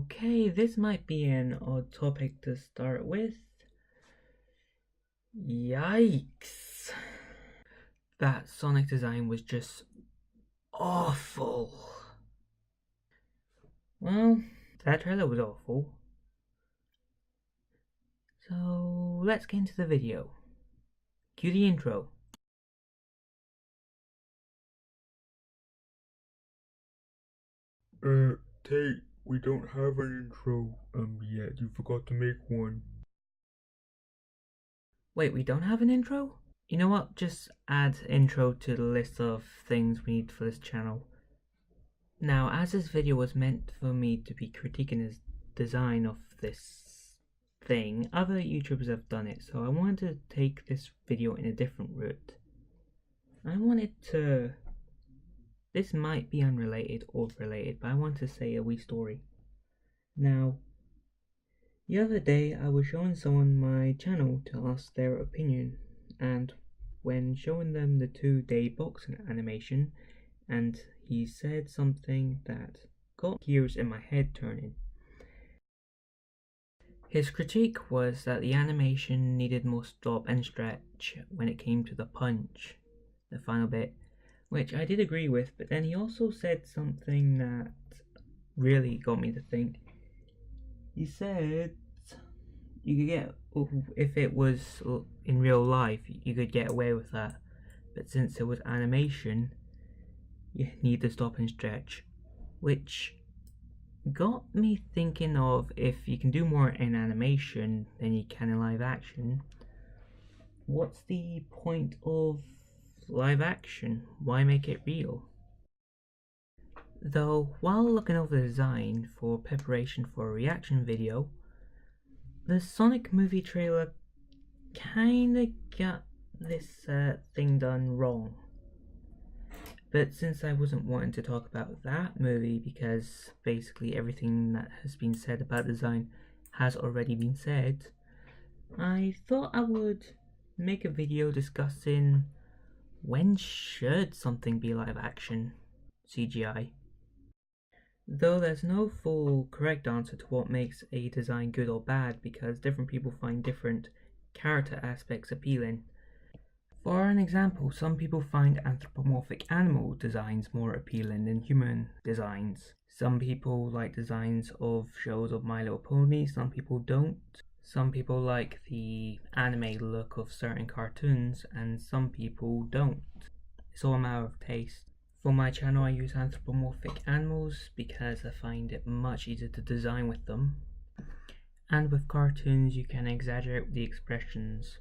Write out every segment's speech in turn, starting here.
Okay, this might be an odd topic to start with. Yikes! That Sonic design was just awful. Well, that trailer was awful. So let's get into the video. Cue the intro. Tate, we don't have an intro, yet. You forgot to make one. Wait, we don't have an intro? You know what? Just add intro to the list of things we need for this channel. Now, as this video was meant for me to be critiquing the design of this thing, other YouTubers have done it, so I wanted to take this video in a different route. I wanted to... This might be unrelated or related, but I want to say a wee story. Now, the other day I was showing someone my channel to ask their opinion, and when showing them the 2-day boxing animation, and he said something that got gears in my head turning. His critique was that the animation needed more stop and stretch when it came to the punch, the final bit, which I did agree with, but then he also said something that really got me to think. He said you could get, if it was in real life, you could get away with that, but since it was animation, you need to stop and stretch, which got me thinking of, if you can do more in animation than you can in live action, what's the point of live action? Why make it real? Though, while looking over the design for preparation for a reaction video, the Sonic movie trailer kinda got this thing done wrong. But since I wasn't wanting to talk about that movie because basically everything that has been said about design has already been said, I thought I would make a video discussing when should something be live action, CGI. Though there's no full correct answer to what makes a design good or bad because different people find different character aspects appealing. For an example, some people find anthropomorphic animal designs more appealing than human designs. Some people like designs of shows of My Little Pony, some people don't. Some people like the anime look of certain cartoons, and some people don't. It's all a matter of taste. For my channel, I use anthropomorphic animals because I find it much easier to design with them. And with cartoons, you can exaggerate the expressions.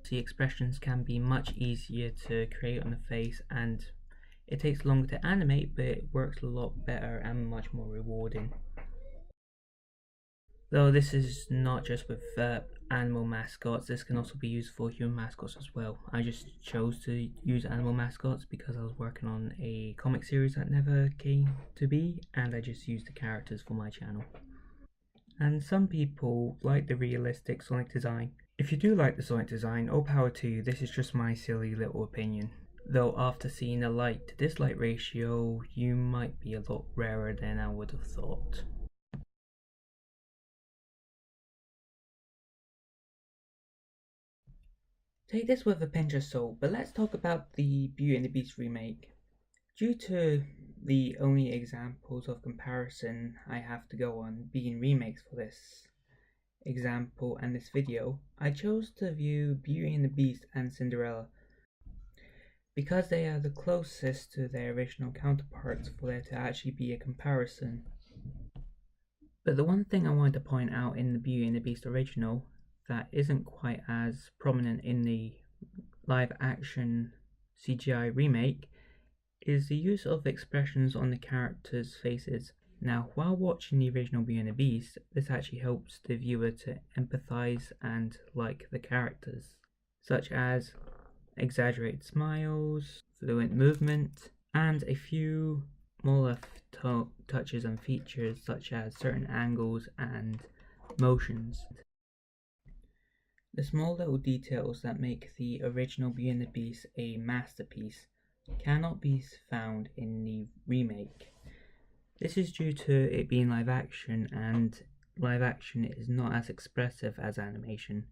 The expressions can be much easier to create on the face, and it takes longer to animate, but it works a lot better and much more rewarding. Though this is not just with animal mascots, this can also be used for human mascots as well. I just chose to use animal mascots because I was working on a comic series that never came to be, and I just used the characters for my channel. And some people like the realistic Sonic design. If you do like the Sonic design, all power to you, this is just my silly little opinion. Though after seeing the like to dislike ratio, you might be a lot rarer than I would have thought. Take this with a pinch of salt, but let's talk about the Beauty and the Beast remake. Due to the only examples of comparison I have to go on being remakes for this example and this video, I chose to view Beauty and the Beast and Cinderella because they are the closest to their original counterparts for there to actually be a comparison. But the one thing I wanted to point out in the Beauty and the Beast original that isn't quite as prominent in the live action CGI remake is the use of expressions on the characters' faces. Now, while watching the original Beauty and the Beast, this actually helps the viewer to empathize and like the characters, such as exaggerated smiles, fluent movement, and a few smaller touches and features such as certain angles and motions. The small little details that make the original Beauty and the Beast a masterpiece cannot be found in the remake. This is due to it being live action, and live action is not as expressive as animation.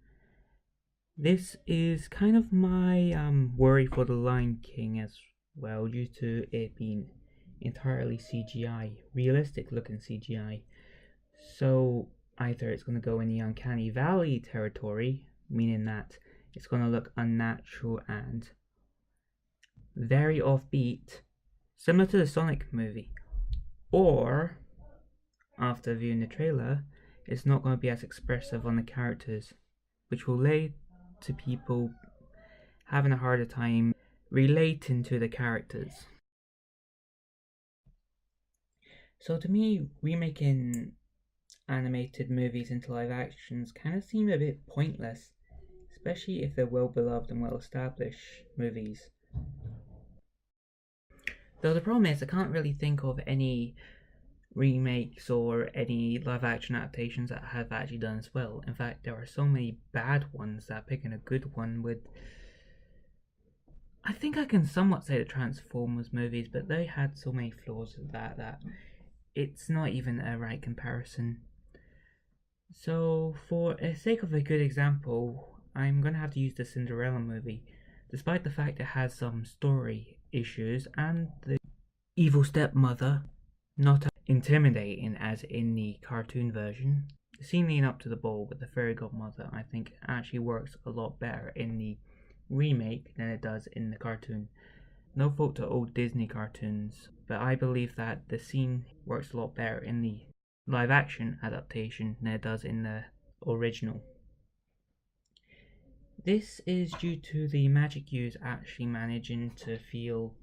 This is kind of my worry for The Lion King as well, due to it being entirely CGI, realistic looking CGI. So either it's going to go in the uncanny valley territory, meaning that it's going to look unnatural and very offbeat, similar to the Sonic movie, or after viewing the trailer, it's not going to be as expressive on the characters, which will lead to people having a harder time relating to the characters. So to me, remaking animated movies into live actions kind of seem a bit pointless, especially if they're well beloved and well established movies. Though the problem is, I can't really think of any remakes or any live action adaptations that have actually done as well. In fact, there are so many bad ones that picking a good one would. I think I can somewhat say the Transformers movies, but they had so many flaws that it's not even a right comparison. So, for the sake of a good example, I'm gonna have to use the Cinderella movie, despite the fact it has some story issues and the evil stepmother not as intimidating as in the cartoon version. The scene leading up to the ball with the fairy godmother, I think, actually works a lot better in the remake than it does in the cartoon. No fault to old Disney cartoons, but I believe that the scene works a lot better in the live action adaptation than it does in the original. This is due to the magic used actually managing to feel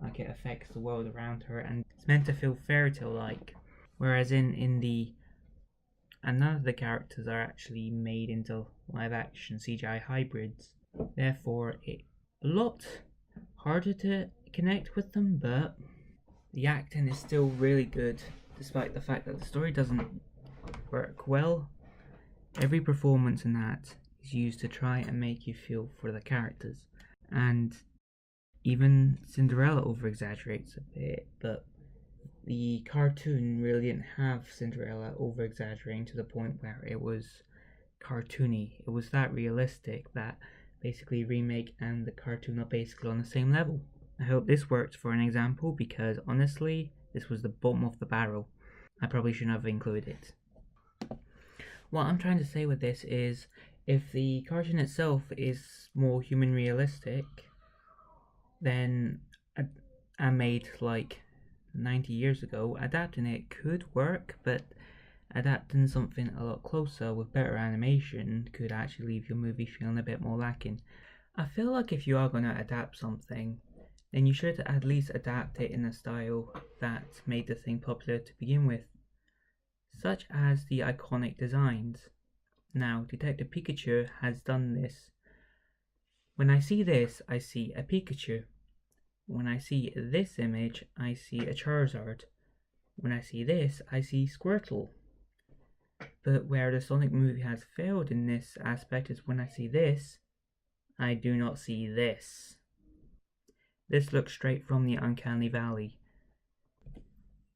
like it affects the world around her, and it's meant to feel fairy tale like, whereas in the and none of the characters are actually made into live action CGI hybrids. Therefore, it's a lot harder to connect with them, but the acting is still really good, despite the fact that the story doesn't work well. Every performance in that is used to try and make you feel for the characters, and even Cinderella over exaggerates a bit, but the cartoon really didn't have Cinderella over exaggerating to the point where it was cartoony. It was that realistic that basically remake and the cartoon are basically on the same level. I hope this works for an example, because honestly, this was the bottom of the barrel. I probably shouldn't have included it. What I'm trying to say with this is, if the cartoon itself is more human realistic, then and made like 90 years ago, adapting it could work, but adapting something a lot closer with better animation could actually leave your movie feeling a bit more lacking. I feel like if you are going to adapt something, then you should at least adapt it in a style that made the thing popular to begin with, such as the iconic designs. Now, Detective Pikachu has done this. When I see this, I see a Pikachu. When I see this image, I see a Charizard. When I see this, I see Squirtle. But where the Sonic movie has failed in this aspect is when I see this, I do not see this. This looks straight from the Uncanny Valley.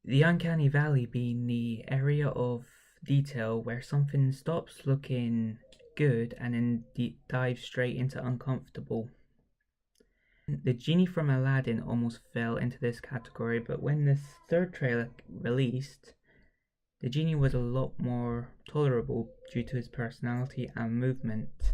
The Uncanny Valley being the area of detail where something stops looking good and then dives straight into uncomfortable. The genie from Aladdin almost fell into this category, but when the third trailer released, the genie was a lot more tolerable due to his personality and movement.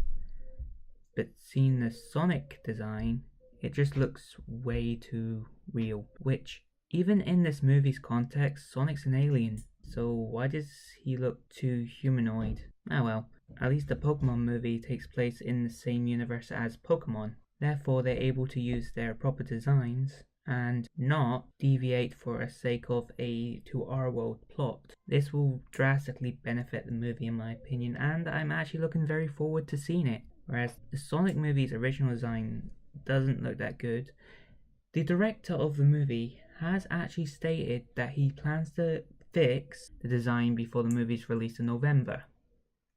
But seeing the Sonic design, it just looks way too real, which, even in this movie's context, Sonic's an alien, so why does he look too humanoid? Ah well, at least the Pokemon movie takes place in the same universe as Pokemon. Therefore, they're able to use their proper designs and not deviate for the sake of a to our world plot. This will drastically benefit the movie in my opinion, and I'm actually looking very forward to seeing it. Whereas the Sonic movie's original design doesn't look that good. The director of the movie has actually stated that he plans to fix the design before the movie's released in November.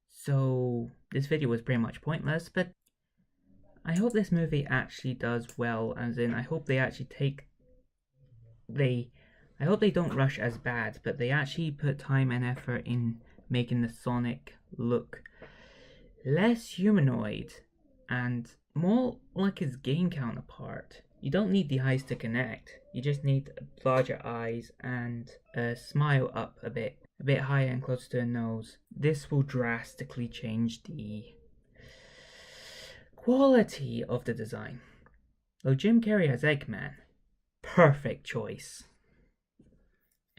So this video was pretty much pointless, but I hope this movie actually does well, as in I hope they actually I hope they don't rush as bad, but they actually put time and effort in making the Sonic look less humanoid and more like his game counterpart. You don't need the eyes to connect, you just need larger eyes and a smile up a bit higher and closer to the nose. This will drastically change the quality of the design. Though Jim Carrey has Eggman, perfect choice.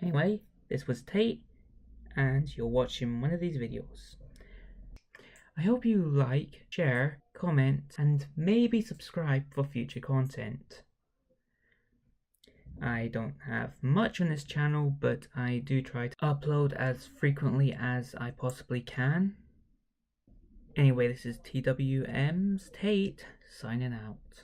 Anyway, this was Tate, and you're watching one of these videos. I hope you like, share, comment, and maybe subscribe for future content. I don't have much on this channel, but I do try to upload as frequently as I possibly can. Anyway, this is TWM's Tate, signing out.